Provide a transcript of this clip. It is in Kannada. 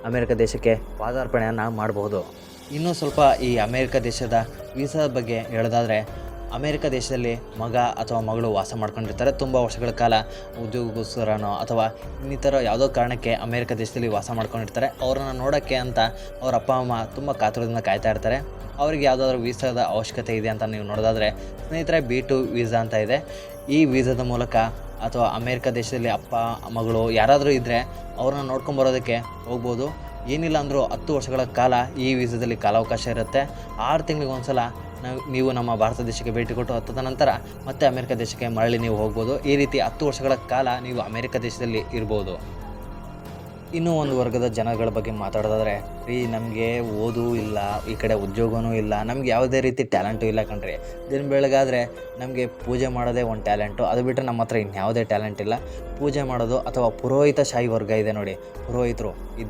ಅಮೇರಿಕ ದೇಶಕ್ಕೆ ಪಾದಾರ್ಪಣೆಯನ್ನು ಮಾಡಬಹುದು. ಇನ್ನೂ ಸ್ವಲ್ಪ ಈ ಅಮೇರಿಕ ದೇಶದ ವೀಸಾದ ಬಗ್ಗೆ ಹೇಳೋದಾದರೆ, ಅಮೇರಿಕ ದೇಶದಲ್ಲಿ ಮಗ ಅಥವಾ ಮಗಳು ವಾಸ ಮಾಡ್ಕೊಂಡಿರ್ತಾರೆ. ತುಂಬ ವರ್ಷಗಳ ಕಾಲ ಉದ್ಯೋಗಕ್ಕೋಸ್ಕರನೋ ಅಥವಾ ಇನ್ನಿತರ ಯಾವುದೋ ಕಾರಣಕ್ಕೆ ಅಮೇರಿಕ ದೇಶದಲ್ಲಿ ವಾಸ ಮಾಡ್ಕೊಂಡಿರ್ತಾರೆ. ಅವ್ರನ್ನ ನೋಡೋಕ್ಕೆ ಅಂತ ಅವ್ರ ಅಪ್ಪ ಅಮ್ಮ ತುಂಬ ಕಾತುರದಿಂದ ಕಾಯ್ತಾ ಇರ್ತಾರೆ. ಅವ್ರಿಗೆ ಯಾವುದಾದ್ರೂ ವೀಸಾದ ಅವಶ್ಯಕತೆ ಇದೆ ಅಂತ ನೀವು ನೋಡೋದಾದರೆ, ಸ್ನೇಹಿತರೆ, B2 ವೀಸಾ ಅಂತ ಇದೆ. ಈ ವೀಸಾದ ಮೂಲಕ ಅಥವಾ ಅಮೇರಿಕ ದೇಶದಲ್ಲಿ ಅಪ್ಪ ಮಗಳು ಯಾರಾದರೂ ಇದ್ದರೆ ಅವ್ರನ್ನ ನೋಡ್ಕೊಂಬರೋದಕ್ಕೆ ಹೋಗ್ಬೋದು. ಏನಿಲ್ಲ ಅಂದರೂ 10 ವರ್ಷಗಳ ಕಾಲ ಈ ವೀಸಾದಲ್ಲಿ ಕಾಲಾವಕಾಶ ಇರುತ್ತೆ. 6 ತಿಂಗಳಿಗೆ ಒಂದ್ಸಲ ನೀವು ನಮ್ಮ ಭಾರತ ದೇಶಕ್ಕೆ ಭೇಟಿ ಕೊಟ್ಟು ತದನಂತರ ಮತ್ತೆ ಅಮೇರಿಕ ದೇಶಕ್ಕೆ ಮರಳಿ ನೀವು ಹೋಗ್ಬೋದು. ಈ ರೀತಿ 10 ವರ್ಷಗಳ ಕಾಲ ನೀವು ಅಮೇರಿಕ ದೇಶದಲ್ಲಿ ಇರ್ಬೋದು. ಇನ್ನೂ ಒಂದು ವರ್ಗದ ಜನಗಳ ಬಗ್ಗೆ ಮಾತಾಡೋದಾದರೆ, ನಮಗೆ ಓದೂ ಇಲ್ಲ, ಈ ಕಡೆ ಉದ್ಯೋಗವೂ ಇಲ್ಲ, ನಮ್ಗೆ ಯಾವುದೇ ರೀತಿ ಟ್ಯಾಲೆಂಟು ಇಲ್ಲ ಕಣ್ರಿ. ದಿನ ಬೆಳಗಾದರೆ ನಮಗೆ ಪೂಜೆ ಮಾಡೋದೇ ಒಂದು ಟ್ಯಾಲೆಂಟು. ಅದು ಬಿಟ್ಟರೆ ನಮ್ಮ ಹತ್ರ ಇನ್ಯಾವುದೇ ಟ್ಯಾಲೆಂಟ್ ಇಲ್ಲ. ಪೂಜೆ ಮಾಡೋದು ಅಥವಾ ಪುರೋಹಿತ ಶಾಹಿ ವರ್ಗ ಇದೆ ನೋಡಿ, ಪುರೋಹಿತರು ಈ